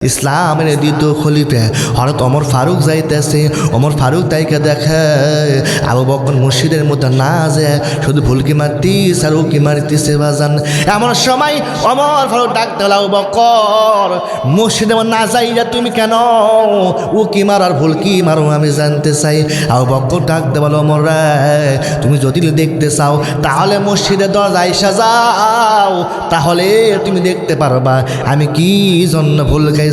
ইসলামের দ্বিতীয় খলিফা হযরত ওমর ফারুক যাইতেছে। ওমর ফারুক তাইকে দেখে আবু বকর মসজিদের মধ্যে না যায় শুধু ভুলকি মারতিস আর উকি মারতিছে বাজান। এমন সময় ওমর ফারুক ডাক দিল, আবু বকর মসজিদে না যাইয়া তুমি কেন উকি মার আর ভুলকি মারো আমি জানতে চাই। আবু বকর ডাক দে বলো, ওমর রে তুমি যদি দেখতে চাও তাহলে মসজিদের দরজা আইসা যাও, তাহলে তুমি দেখতে পারবা আমি কি জন্য ভুল গাইছি।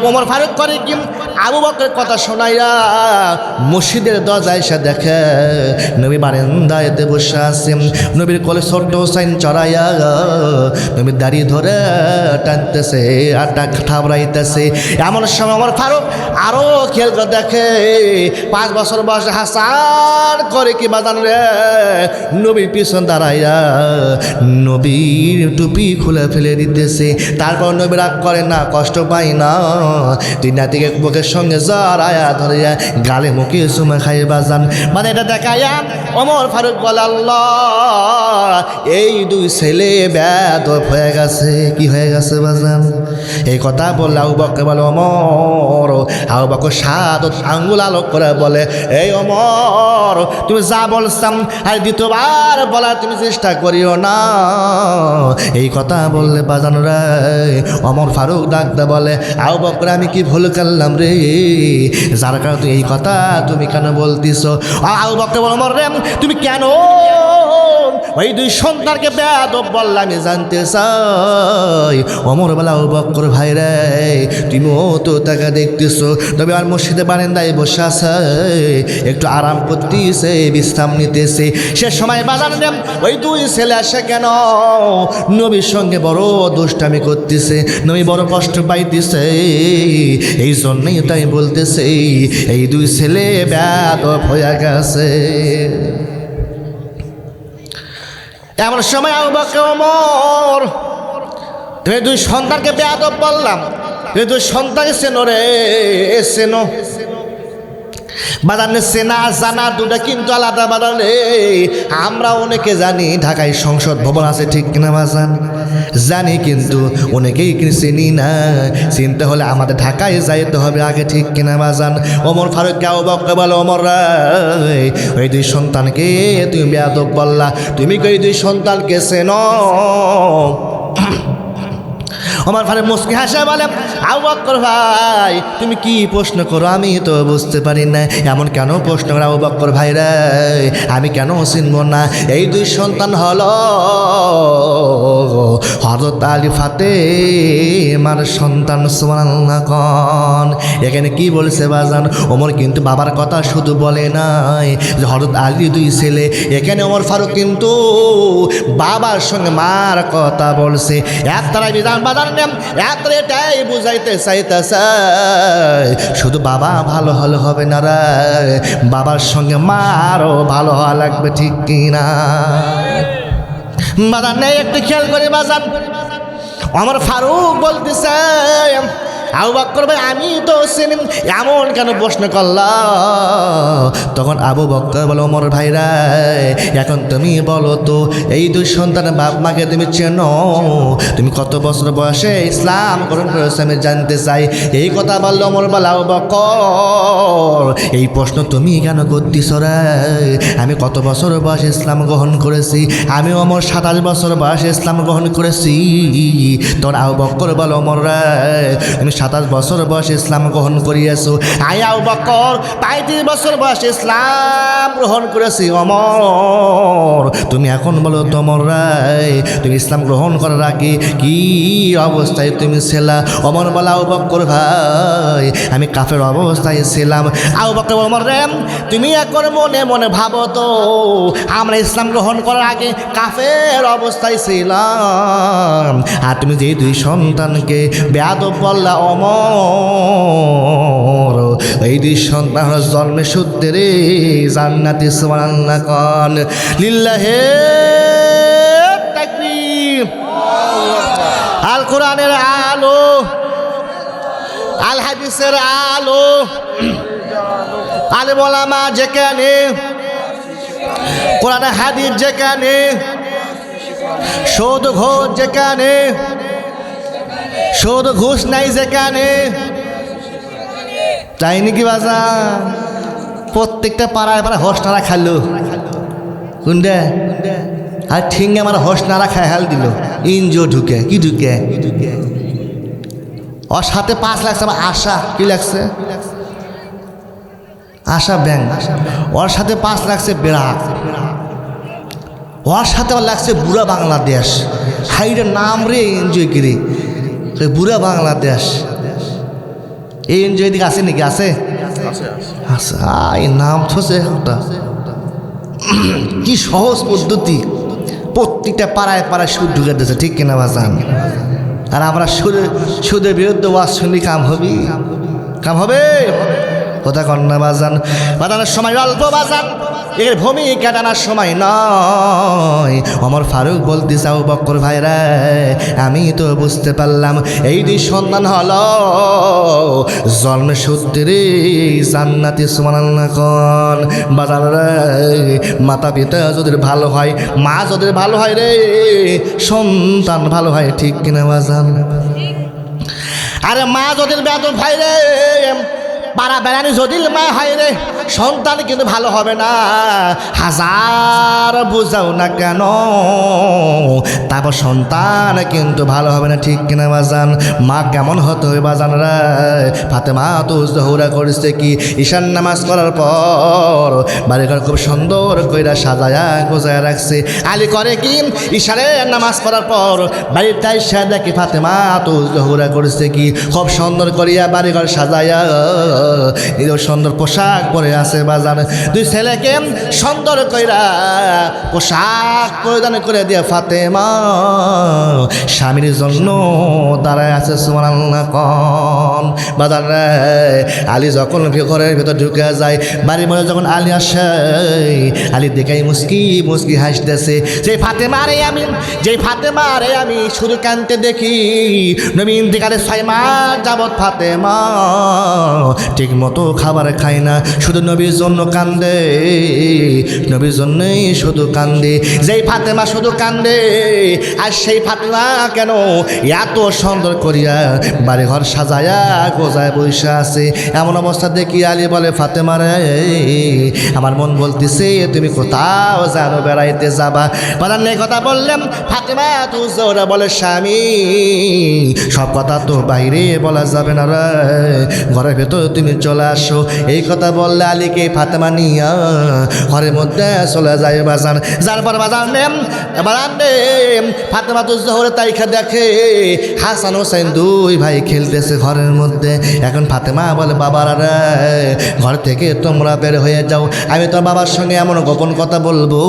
ওমর ফারুক করে কি আবু বকরের কথা শোনাইয়া মসজিদের দরজায় এসে দেখে নবী বারান্দায় বসে আছে। নবীর কোলে ছোট্ট হোসাইন চড়াইয়া নবীর দাড়ি ধরে টানতেছে আর ঠাবড়াইতেছে। এমন সময় ওমর ফারুক আরো খেয়াল করে দেখে 5 বছর বয়সে হাসান করে কি বাজান রে নবীর পিছন দাঁড়াইয়া নবীর টুপি খুলে ফেলে দিতেছে। তারপর নবী রাগ করে না, কষ্ট পাই না, তুই নাতিকে বুকের সঙ্গে জড়াইয়া ধরিয়া গালে মুখে চুমা খাই বাজান। মানে এটা দেখাইয়া ওমর ফারুক বলে, আল্লাহ এই দুই ছেলে বেয়াদব হয়ে গেছে। কি হয়ে গেছে বাজান? এই কথা বললে আবু বকর বলে, ওমর। আবু বকর সাদত আঙ্গুল আলোক করে বলে, এই ওমর তুমি যা বলছাম আর দ্বিতীয়বার বলার তুমি চেষ্টা করিও না। এই কথা বললে বাজান রে ওমর ফারুক ডাকতে বলে, আবু বকর আমি কি ভুল করলাম রে, যার কারণে তুই এই কথা তুমি কেন বলতিস? আবু বকর বলে, ওমর রে তুমি কেন ওই দুই সন্তানকে বেয়াদব বললাম আমি জানতে চাই। ওমর বলে, আবু বকর ভাই রে তুমিও তো তাকে দেখতেছো, তবে আর মসজিদে বারান্দায় বসে আছে একটু আরাম করতেছে, বিশ্রাম নিতেছে। সে সময় বাজান রে ওই দুই ছেলে আসে কেন নবীর সঙ্গে বড় দুষ্টামি করতেছে, নবী বড় কষ্ট পাইতেছে, এই জন্যই তাই বলতেছে এই দুই ছেলে বেয়াদব হয়ে গেছে। এমন সময় আবু বকর ওমর তুমি দুই সন্তানকে বেয়াদব বললাম, তুমি দুই সন্তানকে চেনো রে, চেনো বাজানে চেনা জানা দুটা কিন্তু আলাদা বাজানে। আমরা অনেকে জানি ঢাকায় সংসদ ভবন আছে, ঠিক কিনা বাজান? জানি, কিন্তু অনেকেই চিনি না। চিনতে হলে আমাদের ঢাকায় যাইতে হবে আগে, ঠিক কিনা বাজান? ওমর ফারুক আবু বকর বলে, ওমর রে ওই দুই সন্তানকে তুমি বেয়াদব বললা, তুমি কি ওই দুই সন্তানকে চেনো? ওমর ফারুক মুস্কি হাসে বলে, আবু বকর ভাই তুমি কি প্রশ্ন করো আমি তো বুঝতে পারি না। এমন কেন প্রশ্ন করো আবু বকর ভাই রে, আমি কেন চিনব না? এই দুই সন্তান হলো হযরত আলী ফাতেমার সন্তান। সুবহানাল্লাহ কোন। এখানে কি বলছে বাজান? ওমর কিন্তু বাবার কথা শুধু বলে নাই যে হযরত আলী দুই ছেলে, এখানে ওমর ফারুক কিন্তু বাবার সঙ্গে মার কথা বলছে। এক তারা বিধান বাজান এটাই বুঝাইতে চাইতেছে শুধু বাবা ভালো হলে হবে না রে, বাবার সঙ্গে মারও ভালো হওয়া লাগবে, ঠিক কিনা বাজান? একটু খেয়াল করে বাজান ওমর ফারুক বলতেছে, আবু বকর ভাই আমি তো চিনি, এমন কেন প্রশ্ন করলা? তখন আবু বকর বলো, ওমর ভাইরা এখন তুমি বলো তো এই দুই সন্তানের বাপ মাকে তুমি চেনো? তুমি কত বছর বয়সে ইসলাম গ্রহণ করেছো আমি জানতে চাই। এই কথা বললো ওমর বলে, আবু বকর এই প্রশ্ন তুমি কেন করতেছ রে? আমি কত বছর বয়সে ইসলাম গ্রহণ করেছি? আমি ওমর 27 বছর বয়সে ইসলাম গ্রহণ করেছি। তোর আবু বকর বলো, ওমর রে তুমি 27 বছর বয়সে ইসলাম গ্রহণ করিয়েছো, আই আবু বকর 35 বছর বয়সে ইসলাম গ্রহণ করেছি। ওমর তুমি এখন বলো তো ওমর রে তুমি ইসলাম গ্রহণ করার আগে কি অবস্থায় তুমি ছিলা? ওমর বলে, আবু বকর ভাই আমি কাফের অবস্থায় ছিলাম। আবু বকর ওমর রে তুমি এখন মনে মনে ভাবো তো আমরা ইসলাম গ্রহণ করার আগে কাফের অবস্থায় ছিলাম, আর তুমি যে দুই সন্তানকে বেয়াদব বললা ওমর এই দুই সন্তান জন্মে সূত্রে রে জান্নাতি। সুবহানাল্লাহ কোন। লিল্লাহে তাকবীর। আল কোরআনের আলো, আল হাদিসের আলো, আলেম ওলামা যেখানে, কোরআন হাদিস যেখানে, শোধ ঘোষ যেখানে, শুধু ঘুষ নাই যেখানে, তাই নাকি বাজান? প্রত্যেকটা পাড়ায় পাড়ায় হোস নাড়া খাইলো কোনটা? আর ঠিঙ্গে আমার হোস নাড়া খাই হাল দিল। ইনজো ঢুকে কি ঢুকে? ওর সাথে 5 লাগছে আমার আশা। কি লাগছে? আশা ব্যাংক। ওর সাথে 5 লাগছে বেড়া। ওর সাথে আমার লাগছে বুড়া বাংলাদেশ। হাইরে নাম রে এনজয় করি বুড়া বাংলাদেশ। এই এনজয় দিকে আছে নাকি? আছে এই নাম থসে কি সহজ পদ্ধতি। প্রত্যেকটা পাড়ায় পাড়ায় সুদ ঢুকে দিয়েছে, ঠিক কিনা বাজান? আর আমরা সুদের বিরুদ্ধে ওয়াজ শুনি, কাম হবি? কাম হবে? কথা কন্যা বাজান। বাজানোর সময় অল্প বাজান, এর ভূমিকা টানার সময় নয়। ওমর ফারুক বলতে চাও বক্কর ভাইরা, আমি তো বুঝতে পারলাম এই দুই সন্তান হলো জন্মে সূত্রে জান্নাতি। সুবহানাল্লাহ কোন বাজান রে। মাতা পিতা যদি ভালো হয়, মা যদি ভালো হয় রে, সন্তান ভালো হয়, ঠিক কিনা বাজান? আরে মা যদি বেদব ভাই রে, পাড়া বেড়ানি যদি মা হয় রে, সন্তান কিন্তু ভালো হবে না। হাজার বুঝাও না কেন, তারপর সন্তান কিন্তু ভালো হবে না, ঠিক কিনা বাজান? মা কেমন হতে হবে বাজান রে? ফাতেমা তো জোহরা করেছে কি, ঈশান নামাজ করার পর বাড়িঘর খুব সুন্দর কইরা সাজায়া গোজায়া রাখছে। আলী করে কি, ঈশানের নামাজ করার পর বাড়িতে এসে দেখি ফাতেমা তো জোহরা করেছে কি, খুব সুন্দর করিয়া বাড়িঘর সাজায়া নিজের সুন্দর পোশাক পরে আছে বাজান। দুই ছেলেকে সুন্দর কইরা পোশাক পরিধান করে দিয়ে ফাতেমা স্বামীর জন্য দাঁড়ায় আছে। সুবহানাল্লাহ কোন বাজান রে। আলী যখন ঘরের ভেতর ঢুকে যায়, বাড়ির মধ্যে যখন আলী আসে, আলী দেখাই মুস্কি মুস্কি হাসতেছে। যেই ফাতেমারে আমি শুধু কানতে দেখি, নবী ইন্তিকালের 6 মাস যাবৎ ফাতেমা ঠিক মতো খাবার খায় না, শুধু নবীর জন্য কান্দে, নবীর জন্যই শুধু কান্দে। যেই ফাতেমা শুধু কান্দে, আর সেই ফাতেমা কেন এত সুন্দর করিয়া বাড়ি ঘর সাজায়া গোজায় বসে আছে। এমন অবস্থা দেখি আলী বলে, ফাতেমা রে, আমার মন বলতেছে তুমি কোথাও জানো বেড়াইতে যাবা। বাজান এই কথা বললাম, ফাতেমা তো জোরা বলে, স্বামী সব কথা তো বাইরে বলা যাবে না রে, ঘরের ভেতর তুমি চলে আসো। এই কথা বললে আলীকে ফাতেমা নিয়া ঘরের মধ্যে চলে যায় বাজান। যার পর বাজান ফাতেমা তো জোহরে তাইখা দেখে হাসান হোসেন 2 ভাই খেলতেছে ঘরের মধ্যে। এখন ফাতেমা বলে, বাবারা রে, ঘর থেকে তোমরা বের হয়ে যাও, আমি তোর বাবার সঙ্গে এমন গোপন কথা বলবো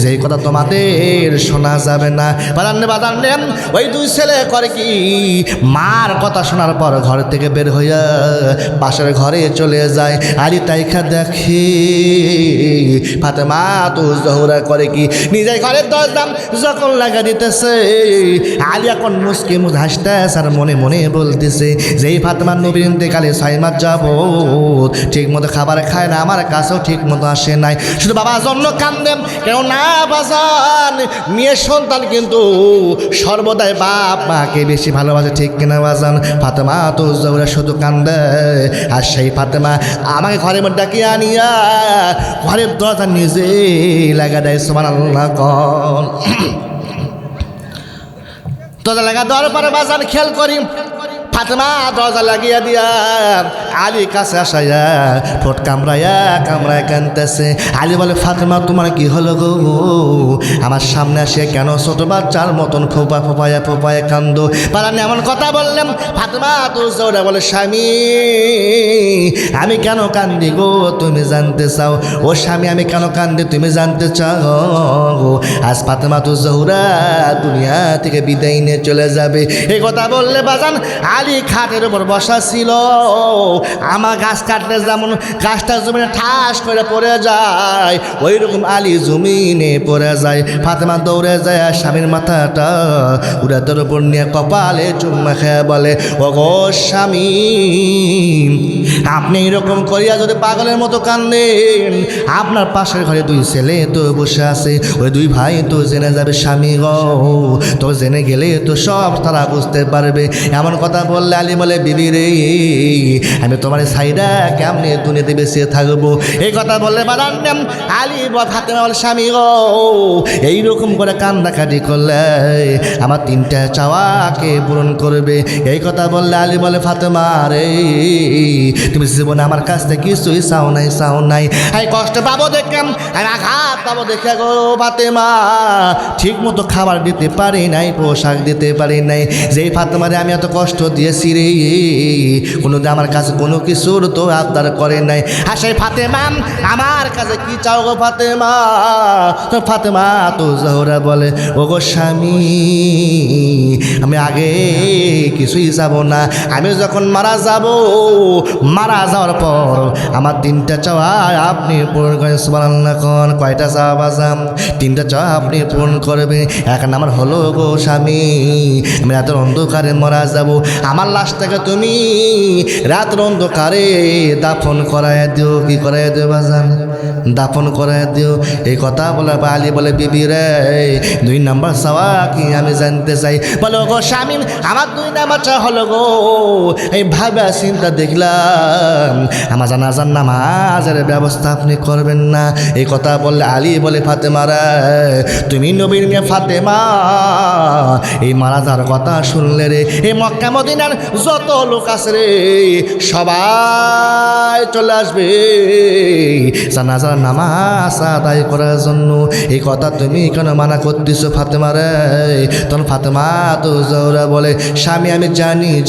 যেই কথা তোমাদের শোনা যাবে না। বাজান ওই 2 ছেলে করে কি, মার কথা শোনার পর ঘর থেকে বের হইয়া পাশের ঘরে চলে যায়। আলী তাইখা দেখে ফাতেমা তো জোহরা করে কি, নিজের ঘরের দরজা যখন লাগা দিতেছে, আলী এখন মুস্কি হাসতেছে আর মনে মনে বলতেছে, যেই ফাতেমা নবীর ইন্তেকালে 6 মাস যাবৎ ঠিক মতো খাবার খায় না, আমার কাছেও ঠিক মতো আসে নাই, শুধু বাবার জন্য কান্দেন কেন না বাজান? মেয়ের সন্তান কিন্তু সর্বদাই বাপ মাকে বেশি ভালোবাসে, ঠিক কিনা বাজান? ফাতেমা তো জোহরা শুধু কান্দে, আর সেই ফাতেমা আমাকে ঘরের মধ্যে ডাকিয়ে আনিয়া ঘরের দরজা নিজে লাগা দেয়। সুবহানাল্লাহ কোন দরজা লাগা দেওয়ার পরে বাজান খেয়াল করি, ফাতেমা দরজা লাগিয়া দিয়া আলী কাছে আসাইয়া ঠোঁট কামড়ায় কানতেছে। আলী বলে, ফাতেমা তোমার কি হলো গো? আমার সামনে আসে কেন ছোট বাচ্চার মতন ফোপায় কান্দো? পারানি এমন কথা বললাম, ফাতেমা তো জোরে বলে, স্বামী আমি কেন কান্দি গো তুমি জানতে চাও? ও স্বামী আমি কেন কান্দি তুমি জানতে চাও? আজ ফাতেমা তো জোহরা দুনিয়া থেকে বিদায় নিয়ে চলে যাবে। এই কথা বললে বাজান আলী আলী খাটের উপর বসা ছিল, আমার গাছ কাটলে যেমন গাছটা জমিনে ঠাস করে পড়ে যায়, ওই রকম আলী জমিনে পড়ে যায়। ফাতেমা দৌড়ে যায় আর স্বামীর মাথাটা উড়াতের উপর নিয়ে কপালে চুম্মা খেয়ে বলে, ও গো স্বামী, আপনি এরকম করিয়া যদি পাগলের মতো কান্দেন, আপনার পাশের ঘরে দুই ছেলে তো বসে আছে, ওই দুই ভাই তো জেনে যাবে স্বামী গো, তো জেনে গেলে তো সব তারা বুঝতে পারবে। এমন কথা বললে আলী বলে, বিবি রে, আমি তোমার সাইডা কেমনে দুনিয়াতে বেঁচে থাকবো। এই কথা বললে বাদান আলী ফাতেমা বলে, স্বামী গো, এইরকম করে কান্দাকাটি করলে আমার তিনটা চাওয়াকে পূরণ করবে। এই কথা বললে আলী বলে, ফাতেমা রে, তুমি জীবনে আমার কাছ থেকে কিছুই চাও নাই, এই কষ্ট পাবো দেখে, আমি আঘাত পাবো দেখে গো ফাতেমা ঠিক মতো খাবার দিতে পারি নাই, পোশাক দিতে পারি নাই। যেই ফাতেমারে আমি এত কষ্ট দিয়েছি রে, কোনো আমার কাছে কোনো কিছুর তো আবদার করে নাই। আর সেই ফাতেমা আমার কাছে কি চাও গো ফাতেমা? তো ফাতেমা তো জোহরা বলে, ও গো স্বামী, আমি আগে কিছুই যাব না, আমি যখন মারা যাওয়ার পর আমার তিনটা চাওয়া আপনি পূরণ করেন। সুবহানাল্লাহ। কোন কয়টা চাওয়া বাজাম? তিনটা চাওয়া আপনি পূরণ করবে। এক নাম্বার হলো গো স্বামী, আমি রাতের অন্ধকারে মারা যাব, আমার লাশটাকে তুমি রাতের অন্ধকারে দাফন করায় দিও। কি করায় দিও বাজান? দাফন করায় দিও। এই কথা বলে আলী বলে, বিবি রে, দুই নাম্বার চাওয়া কি আমি জানতে চাই। বলো গো স্বামী, আমার দুই নাম্বার চাওয়া হলো গো, এই ভাবে চিন্তা দেখলাম আমার জানাজার নামাজের ব্যবস্থা আপনি করবেন না। এই কথা বললে আলী বলে, ফাতেমা রে, তুমি নবীর মেয়ে ফাতেমা, এই মারা যাওয়ার কথা শুনলে রে, এই মক্কা মদিনার যত লোক আছে রে, সবাই চলে আসবে জানাজার নামাজ আদায় করার জন্য। এই কথা তুমি কেন মানা করতেছো ফাতেমা রে? তখন ফাতেমা তো জোহরা বলে, স্বামী, আমি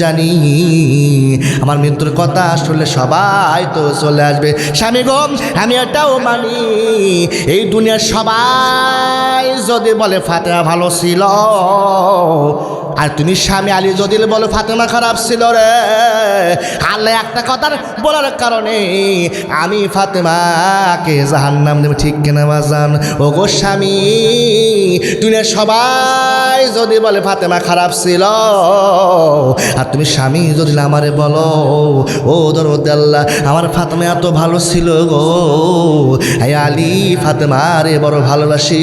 জানি আমার মৃত্যুর কথা শুনলে সবাই তো চলে আসবে। স্বামী গো, আমি এটাও মানি, এই দুনিয়ার সবাই যদি বলে ফাতেমা ভালো ছিল, আর তুমি স্বামী আলী যদি বলো ফাতেমা খারাপ ছিল রে, আল্লাহ একটা কথার বলার কারণে আমি ফাতেমাকে জাহান্নাম দেব। ঠিক কিনা বাজান? ও গো স্বামী, দুনিয়ার সবাই যদি বলে ফাতেমা খারাপ ছিল, আর তুমি স্বামী যদি আমারে বলো, ও দরদ আল্লাহ, আমার ফাতেমা এত ভালো ছিল গো, এই আলী ফাতেমারে বড় ভালোবাসি,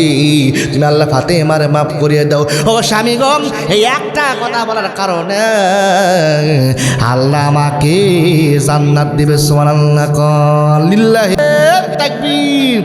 তুমি আল্লাহ ফাতেমারে মাফ করিয়ে দাও। ও স্বামী গো, এই একটা কথা বলার কারণে আল্লাহ আমাকে জান্নাত দিবে। সুবহানাল্লাহ। লিল্লাহি তাকবীর।